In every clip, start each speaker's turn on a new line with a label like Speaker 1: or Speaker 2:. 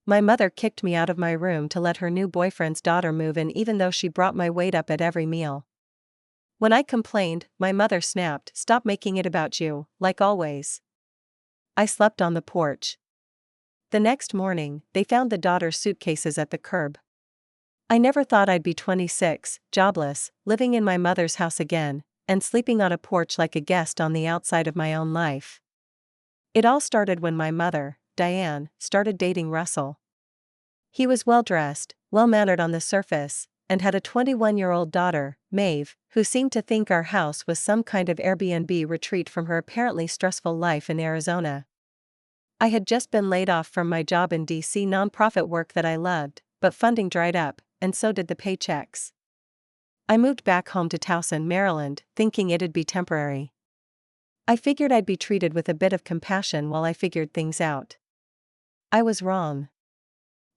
Speaker 1: My mother kicked me out of my room to let her new boyfriend's daughter move in, even though she brought my weight up at every meal. When I complained, my mother snapped, "Stop making it about you, like always." I slept on the porch. The next morning, they found the daughter's suitcases at the curb. I never thought I'd be 26, jobless, living in my mother's house again, and sleeping on a porch like a guest on the outside of my own life. It all started when my mother, Diane, started dating Russell. He was well-dressed, well-mannered on the surface, and had a 21-year-old daughter, Maeve, who seemed to think our house was some kind of Airbnb retreat from her apparently stressful life in Arizona. I had just been laid off from my job in DC nonprofit work that I loved, but funding dried up, and so did the paychecks. I moved back home to Towson, Maryland, thinking it'd be temporary. I figured I'd be treated with a bit of compassion while I figured things out. I was wrong.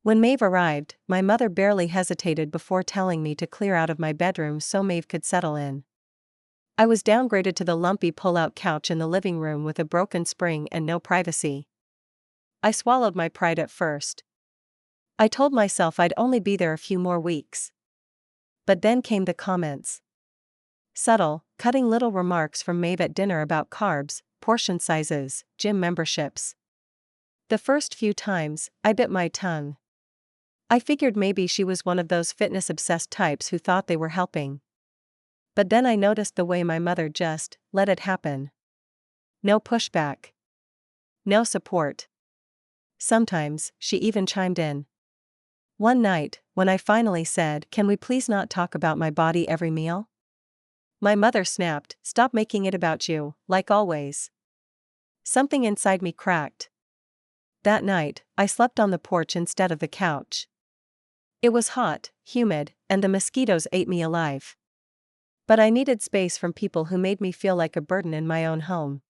Speaker 1: When Maeve arrived, my mother barely hesitated before telling me to clear out of my bedroom so Maeve could settle in. I was downgraded to the lumpy pull-out couch in the living room with a broken spring and no privacy. I swallowed my pride at first. I told myself I'd only be there a few more weeks. But then came the comments. Subtle, cutting little remarks from Maeve at dinner about carbs, portion sizes, gym memberships. The first few times, I bit my tongue. I figured maybe she was one of those fitness-obsessed types who thought they were helping. But then I noticed the way my mother just let it happen. No pushback. No support. Sometimes, she even chimed in. One night, when I finally said, "Can we please not talk about my body every meal?" My mother snapped, "Stop making it about you, like always." Something inside me cracked. That night, I slept on the porch instead of the couch. It was hot, humid, and the mosquitoes ate me alive. But I needed space from people who made me feel like a burden in my own home.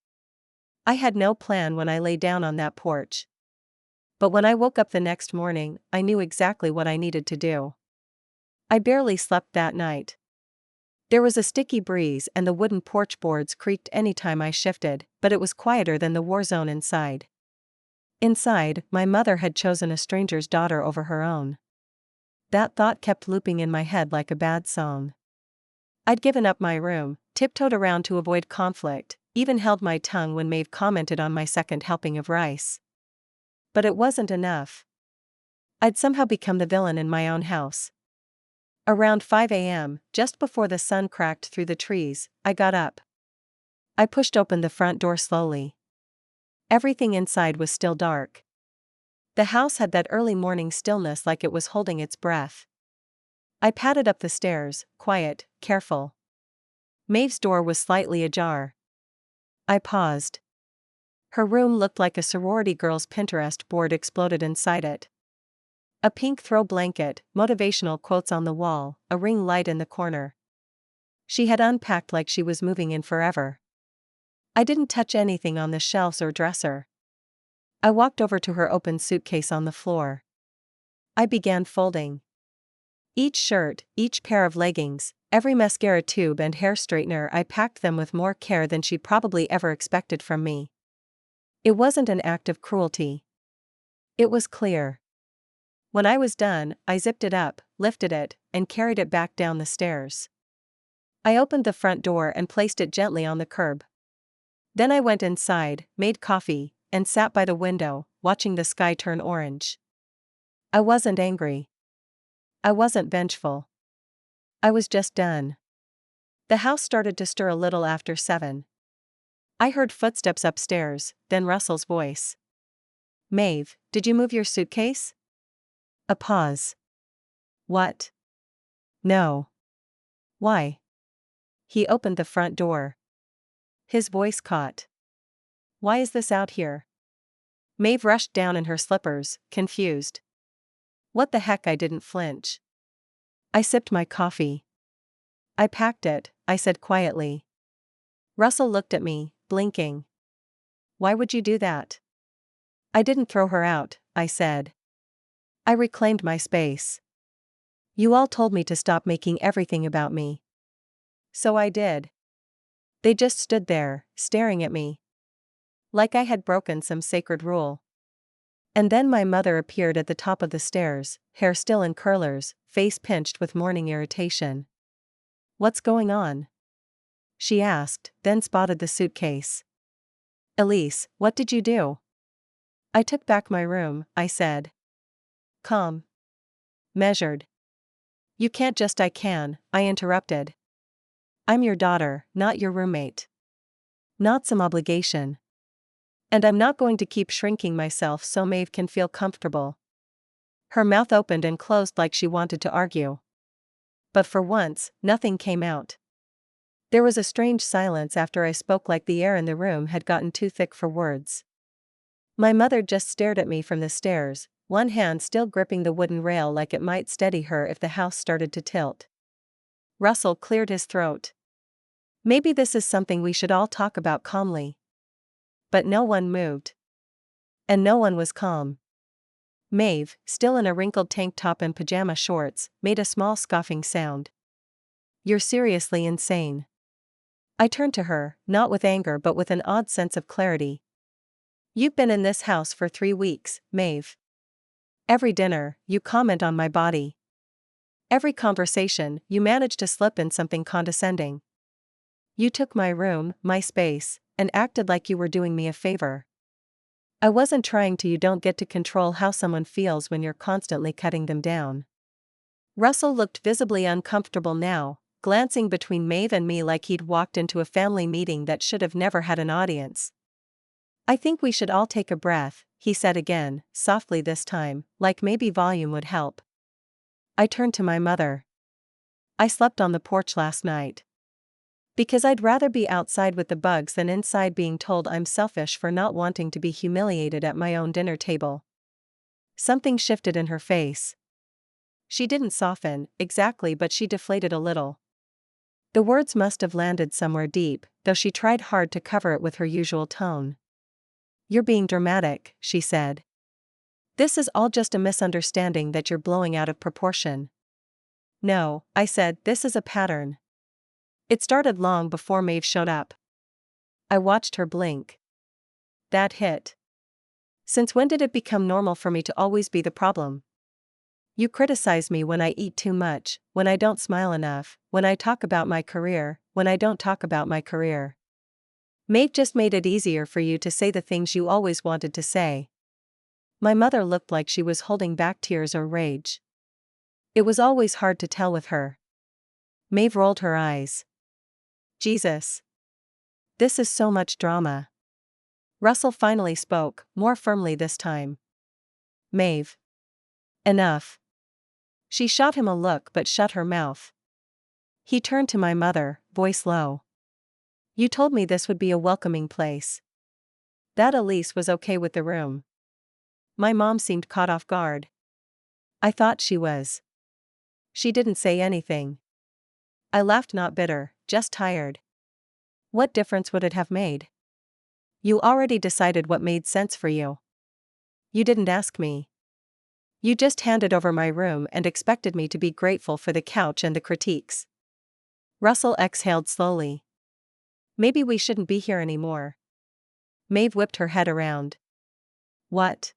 Speaker 1: I had no plan when I lay down on that porch. But when I woke up the next morning, I knew exactly what I needed to do. I barely slept that night. There was a sticky breeze and the wooden porch boards creaked anytime I shifted, but it was quieter than the war zone inside. Inside, my mother had chosen a stranger's daughter over her own. That thought kept looping in my head like a bad song. I'd given up my room, tiptoed around to avoid conflict, even held my tongue when Maeve commented on my second helping of rice. But it wasn't enough. I'd somehow become the villain in my own house. Around 5 a.m., just before the sun cracked through the trees, I got up. I pushed open the front door slowly. Everything inside was still dark. The house had that early morning stillness, like it was holding its breath. I padded up the stairs, quiet, careful. Maeve's door was slightly ajar. I paused. Her room looked like a sorority girl's Pinterest board exploded inside it. A pink throw blanket, motivational quotes on the wall, a ring light in the corner. She had unpacked like she was moving in forever. I didn't touch anything on the shelves or dresser. I walked over to her open suitcase on the floor. I began folding. Each shirt, each pair of leggings, every mascara tube and hair straightener, I packed them with more care than she'd probably ever expected from me. It wasn't an act of cruelty. It was clear. When I was done, I zipped it up, lifted it, and carried it back down the stairs. I opened the front door and placed it gently on the curb. Then I went inside, made coffee, and sat by the window, watching the sky turn orange. I wasn't angry. I wasn't vengeful. I was just done. The house started to stir a little after 7. I heard footsteps upstairs, then Russell's voice. "Maeve, did you move your suitcase?" A pause. "What?" "No." "Why?" He opened the front door. His voice caught. "Why is this out here?" Maeve rushed down in her slippers, confused. "What the heck?" I didn't flinch. I sipped my coffee. "I packed it," I said quietly. Russell looked at me, blinking. "Why would you do that?" "I didn't throw her out," I said. "I reclaimed my space. You all told me to stop making everything about me. So I did." They just stood there, staring at me. Like I had broken some sacred rule. And then my mother appeared at the top of the stairs, hair still in curlers, face pinched with morning irritation. "What's going on?" she asked, then spotted the suitcase. "Elise, what did you do?" "I took back my room," I said. Calm. Measured. "You can't just I can," I interrupted. "I'm your daughter, not your roommate. Not some obligation. And I'm not going to keep shrinking myself so Maeve can feel comfortable." Her mouth opened and closed like she wanted to argue. But for once, nothing came out. There was a strange silence after I spoke, like the air in the room had gotten too thick for words. My mother just stared at me from the stairs, one hand still gripping the wooden rail like it might steady her if the house started to tilt. Russell cleared his throat. "Maybe this is something we should all talk about calmly." But no one moved. And no one was calm. Maeve, still in a wrinkled tank top and pajama shorts, made a small scoffing sound. "You're seriously insane." I turned to her, not with anger but with an odd sense of clarity. "You've been in this house for 3 weeks, Maeve. Every dinner, you comment on my body. Every conversation, you manage to slip in something condescending. You took my room, my space, and acted like you were doing me a favor. I wasn't trying to. You don't get to control how someone feels when you're constantly cutting them down." Russell looked visibly uncomfortable now, glancing between Maeve and me like he'd walked into a family meeting that should have never had an audience. "I think we should all take a breath," he said again, softly this time, like maybe volume would help. I turned to my mother. "I slept on the porch last night. Because I'd rather be outside with the bugs than inside being told I'm selfish for not wanting to be humiliated at my own dinner table." Something shifted in her face. She didn't soften, exactly, but she deflated a little. The words must have landed somewhere deep, though she tried hard to cover it with her usual tone. "You're being dramatic," she said. "This is all just a misunderstanding that you're blowing out of proportion." "No," I said, "this is a pattern. It started long before Maeve showed up." I watched her blink. That hit. "Since when did it become normal for me to always be the problem? You criticize me when I eat too much, when I don't smile enough, when I talk about my career, when I don't talk about my career. Maeve just made it easier for you to say the things you always wanted to say." My mother looked like she was holding back tears or rage. It was always hard to tell with her. Maeve rolled her eyes. "Jesus. This is so much drama." Russell finally spoke, more firmly this time. "Maeve. Enough." She shot him a look but shut her mouth. He turned to my mother, voice low. "You told me this would be a welcoming place. That Elise was okay with the room." My mom seemed caught off guard. "I thought she was." "She didn't say anything." I laughed, not bitter, just tired. "What difference would it have made? You already decided what made sense for you. You didn't ask me. You just handed over my room and expected me to be grateful for the couch and the critiques." Russell exhaled slowly. "Maybe we shouldn't be here anymore." Maeve whipped her head around. "What?"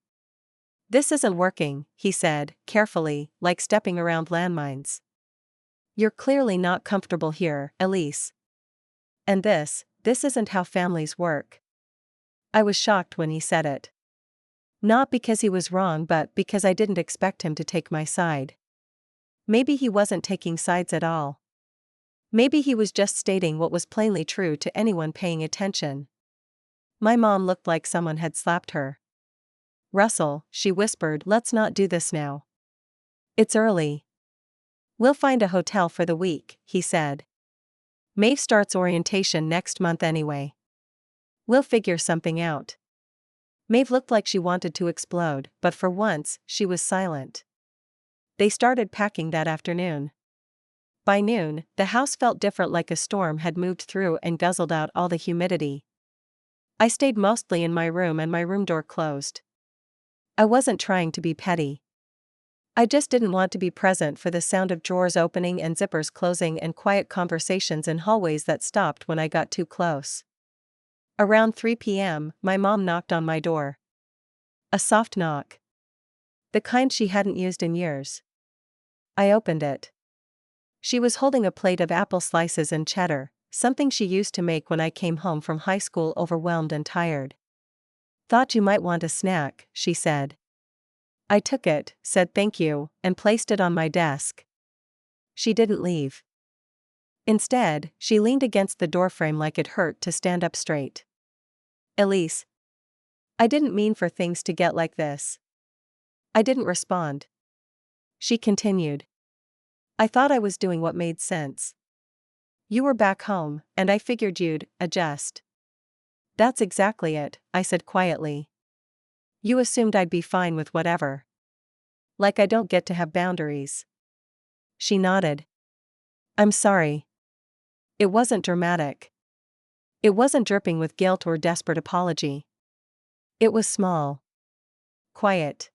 Speaker 1: "This isn't working," he said, carefully, like stepping around landmines. "You're clearly not comfortable here, Elise. And this isn't how families work." I was shocked when he said it. Not because he was wrong but because I didn't expect him to take my side. Maybe he wasn't taking sides at all. Maybe he was just stating what was plainly true to anyone paying attention. My mom looked like someone had slapped her. "Russell," she whispered, "let's not do this now. It's early." "We'll find a hotel for the week," he said. "Maeve starts orientation next month anyway. We'll figure something out." Maeve looked like she wanted to explode, but for once, she was silent. They started packing that afternoon. By noon, the house felt different, like a storm had moved through and guzzled out all the humidity. I stayed mostly in my room and my room door closed. I wasn't trying to be petty. I just didn't want to be present for the sound of drawers opening and zippers closing and quiet conversations in hallways that stopped when I got too close. Around 3 p.m., my mom knocked on my door. A soft knock. The kind she hadn't used in years. I opened it. She was holding a plate of apple slices and cheddar, something she used to make when I came home from high school overwhelmed and tired. Thought you might want a snack, she said. I took it, said thank you, and placed it on my desk. She didn't leave. Instead, she leaned against the doorframe like it hurt to stand up straight. Elise. I didn't mean for things to get like this. I didn't respond. She continued. I thought I was doing what made sense. You were back home, and I figured you'd adjust. That's exactly it, I said quietly. You assumed I'd be fine with whatever. Like I don't get to have boundaries. She nodded. I'm sorry. It wasn't dramatic. It wasn't dripping with guilt or desperate apology. It was small. Quiet.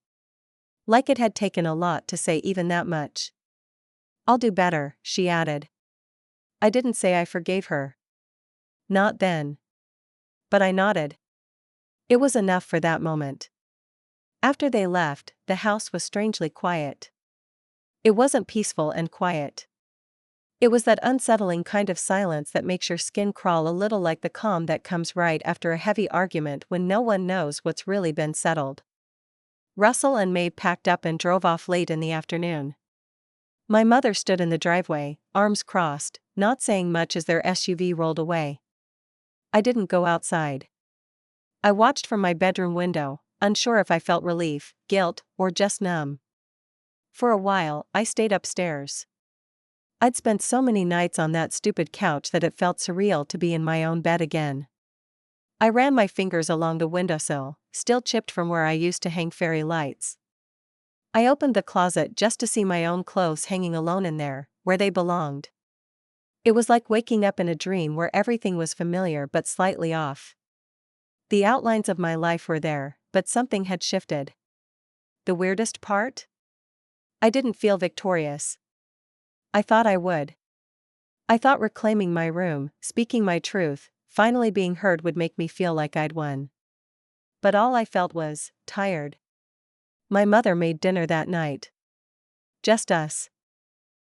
Speaker 1: Like it had taken a lot to say even that much. I'll do better, she added. I didn't say I forgave her. Not then. But I nodded. It was enough for that moment. After they left, the house was strangely quiet. It wasn't peaceful and quiet. It was that unsettling kind of silence that makes your skin crawl a little, like the calm that comes right after a heavy argument when no one knows what's really been settled. Russell and Maeve packed up and drove off late in the afternoon. My mother stood in the driveway, arms crossed, not saying much as their SUV rolled away. I didn't go outside. I watched from my bedroom window, unsure if I felt relief, guilt, or just numb. For a while, I stayed upstairs. I'd spent so many nights on that stupid couch that it felt surreal to be in my own bed again. I ran my fingers along the windowsill, still chipped from where I used to hang fairy lights. I opened the closet just to see my own clothes hanging alone in there, where they belonged. It was like waking up in a dream where everything was familiar but slightly off. The outlines of my life were there, but something had shifted. The weirdest part? I didn't feel victorious. I thought I would. I thought reclaiming my room, speaking my truth, finally being heard would make me feel like I'd won. But all I felt was tired. My mother made dinner that night. Just us.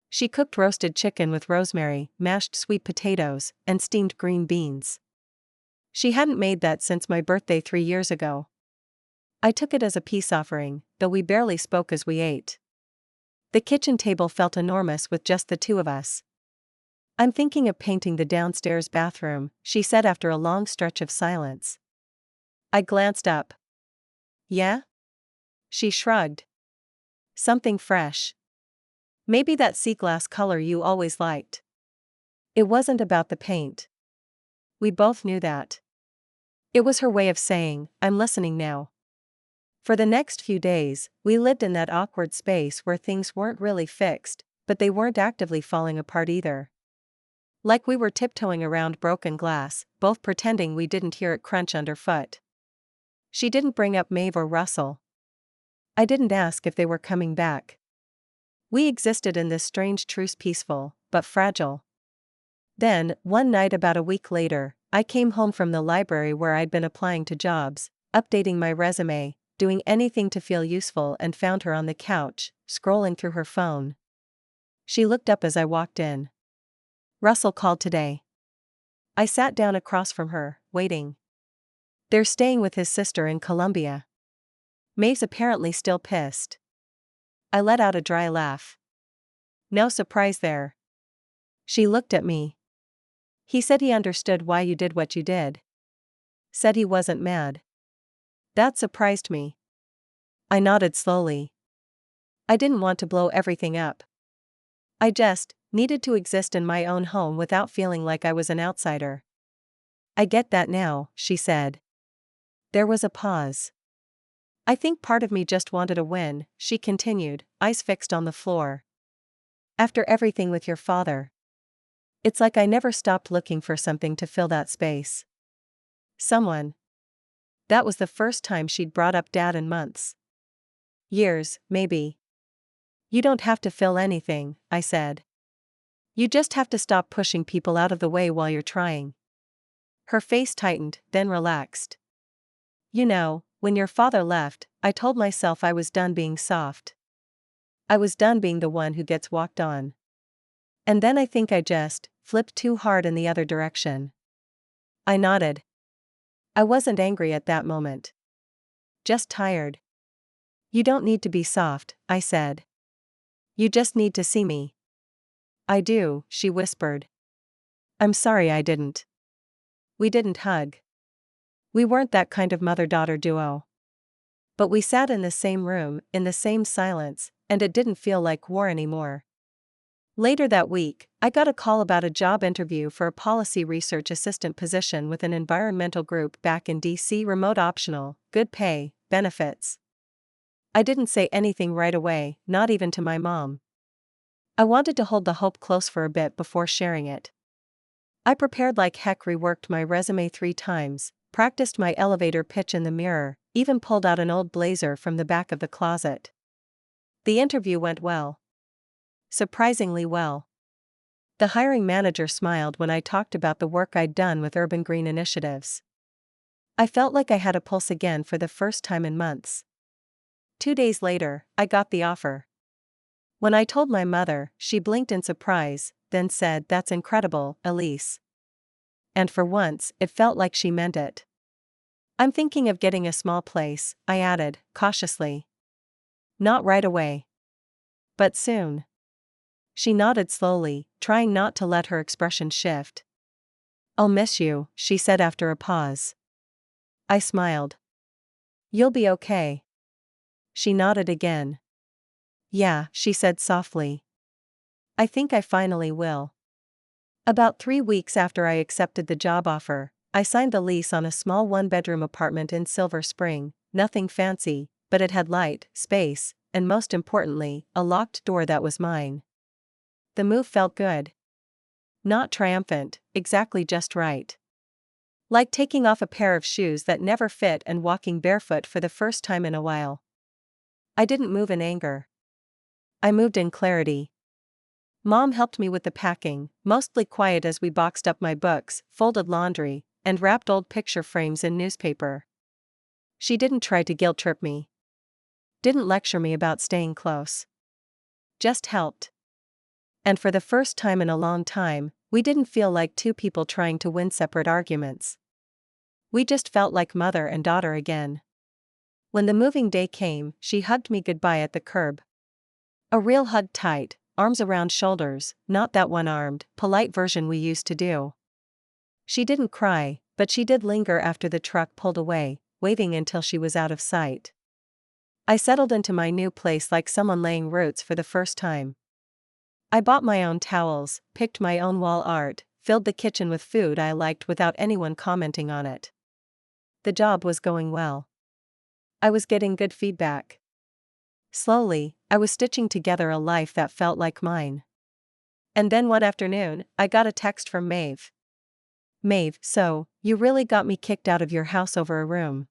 Speaker 1: She cooked roasted chicken with rosemary, mashed sweet potatoes, and steamed green beans. She hadn't made that since my birthday 3 years ago. I took it as a peace offering, though we barely spoke as we ate. The kitchen table felt enormous with just the two of us. I'm thinking of painting the downstairs bathroom, she said after a long stretch of silence. I glanced up. Yeah? She shrugged. Something fresh. Maybe that sea glass color you always liked. It wasn't about the paint. We both knew that. It was her way of saying, I'm listening now. For the next few days, we lived in that awkward space where things weren't really fixed, but they weren't actively falling apart either. Like we were tiptoeing around broken glass, both pretending we didn't hear it crunch underfoot. She didn't bring up Maeve or Russell. I didn't ask if they were coming back. We existed in this strange truce, peaceful, but fragile. Then, one night about a week later, I came home from the library where I'd been applying to jobs, updating my resume, doing anything to feel useful, and found her on the couch, scrolling through her phone. She looked up as I walked in. Russell called today. I sat down across from her, waiting. They're staying with his sister in Colombia. Maeve's apparently still pissed. I let out a dry laugh. No surprise there. She looked at me. He said he understood why you did what you did. Said he wasn't mad. That surprised me. I nodded slowly. I didn't want to blow everything up. I just needed to exist in my own home without feeling like I was an outsider. I get that now, she said. There was a pause. I think part of me just wanted a win, she continued, eyes fixed on the floor. After everything with your father. It's like I never stopped looking for something to fill that space. Someone. That was the first time she'd brought up Dad in months. Years, maybe. You don't have to fill anything, I said. You just have to stop pushing people out of the way while you're trying. Her face tightened, then relaxed. You know, When your father left, I told myself I was done being soft. I was done being the one who gets walked on. And then I think I just flipped too hard in the other direction. I nodded. I wasn't angry at that moment. Just tired. You don't need to be soft, I said. You just need to see me. I do, she whispered. I'm sorry I didn't. We didn't hug. We weren't that kind of mother-daughter duo. But we sat in the same room, in the same silence, and it didn't feel like war anymore. Later that week, I got a call about a job interview for a policy research assistant position with an environmental group back in DC. Remote optional, good pay, benefits. I didn't say anything right away, not even to my mom. I wanted to hold the hope close for a bit before sharing it. I prepared like heck, reworked my resume 3 times, practiced my elevator pitch in the mirror, even pulled out an old blazer from the back of the closet. The interview went well. Surprisingly well. The hiring manager smiled when I talked about the work I'd done with urban green initiatives. I felt like I had a pulse again for the first time in months. 2 days later, I got the offer. When I told my mother, she blinked in surprise, then said, "That's incredible, Elise." And for once, it felt like she meant it. I'm thinking of getting a small place, I added, cautiously. Not right away. But soon. She nodded slowly, trying not to let her expression shift. I'll miss you, she said after a pause. I smiled. You'll be okay. She nodded again. Yeah, she said softly. I think I finally will. About 3 weeks after I accepted the job offer, I signed the lease on a small 1-bedroom apartment in Silver Spring. Nothing fancy, but it had light, space, and most importantly, a locked door that was mine. The move felt good. Not triumphant, exactly just right. Like taking off a pair of shoes that never fit and walking barefoot for the first time in a while. I didn't move in anger. I moved in clarity. Mom helped me with the packing, mostly quiet as we boxed up my books, folded laundry, and wrapped old picture frames in newspaper. She didn't try to guilt-trip me. Didn't lecture me about staying close. Just helped. And for the first time in a long time, we didn't feel like two people trying to win separate arguments. We just felt like mother and daughter again. When the moving day came, she hugged me goodbye at the curb. A real hug, tight, arms around shoulders, not that one-armed, polite version we used to do. She didn't cry, but she did linger after the truck pulled away, waving until she was out of sight. I settled into my new place like someone laying roots for the first time. I bought my own towels, picked my own wall art, filled the kitchen with food I liked without anyone commenting on it. The job was going well. I was getting good feedback. Slowly, I was stitching together a life that felt like mine. And then one afternoon, I got a text from Maeve. Maeve, so, you really got me kicked out of your house over a room.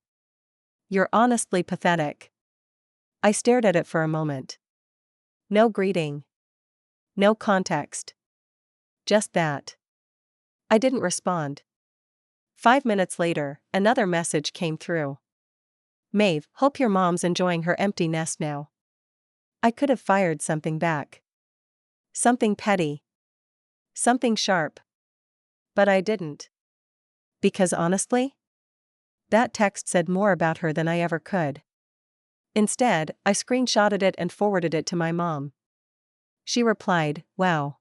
Speaker 1: You're honestly pathetic. I stared at it for a moment. No greeting. No context. Just that. I didn't respond. 5 minutes later, another message came through. Maeve, hope your mom's enjoying her empty nest now. I could have fired something back. Something petty. Something sharp. But I didn't. Because honestly, that text said more about her than I ever could. Instead, I screenshotted it and forwarded it to my mom. She replied, "Wow.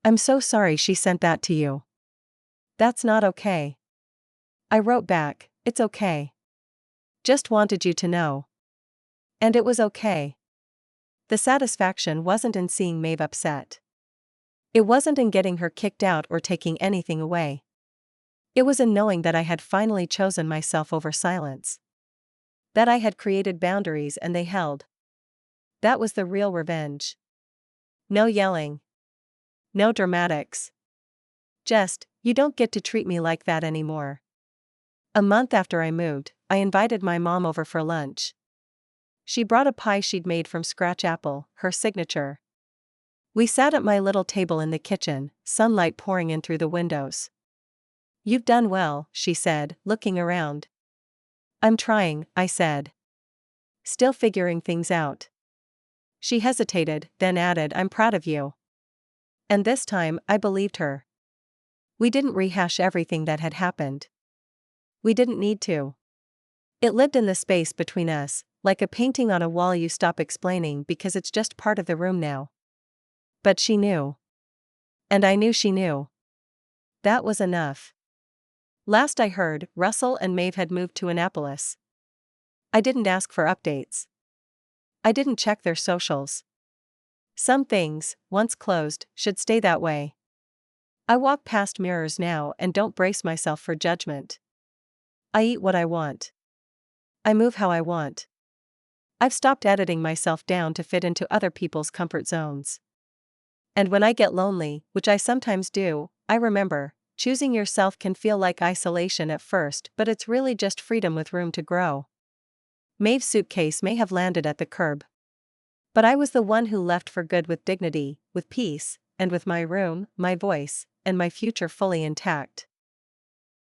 Speaker 1: I'm so sorry she sent that to you. That's not okay." I wrote back, "It's okay. Just wanted you to know." And it was okay. The satisfaction wasn't in seeing Maeve upset. It wasn't in getting her kicked out or taking anything away. It was in knowing that I had finally chosen myself over silence. That I had created boundaries and they held. That was the real revenge. No yelling. No dramatics. Just, you don't get to treat me like that anymore. A month after I moved, I invited my mom over for lunch. She brought a pie she'd made from scratch apple, her signature. We sat at my little table in the kitchen, sunlight pouring in through the windows. "You've done well," she said, looking around. I'm trying, I said. Still figuring things out. She hesitated, then added, I'm proud of you. And this time, I believed her. We didn't rehash everything that had happened. We didn't need to. It lived in the space between us, like a painting on a wall you stop explaining because it's just part of the room now. But she knew. And I knew she knew. That was enough. Last I heard, Russell and Maeve had moved to Annapolis. I didn't ask for updates. I didn't check their socials. Some things, once closed, should stay that way. I walk past mirrors now and don't brace myself for judgment. I eat what I want. I move how I want. I've stopped editing myself down to fit into other people's comfort zones. And when I get lonely, which I sometimes do, I remember, choosing yourself can feel like isolation at first, but it's really just freedom with room to grow. Maeve's suitcase may have landed at the curb. But I was the one who left for good with dignity, with peace, and with my room, my voice, and my future fully intact.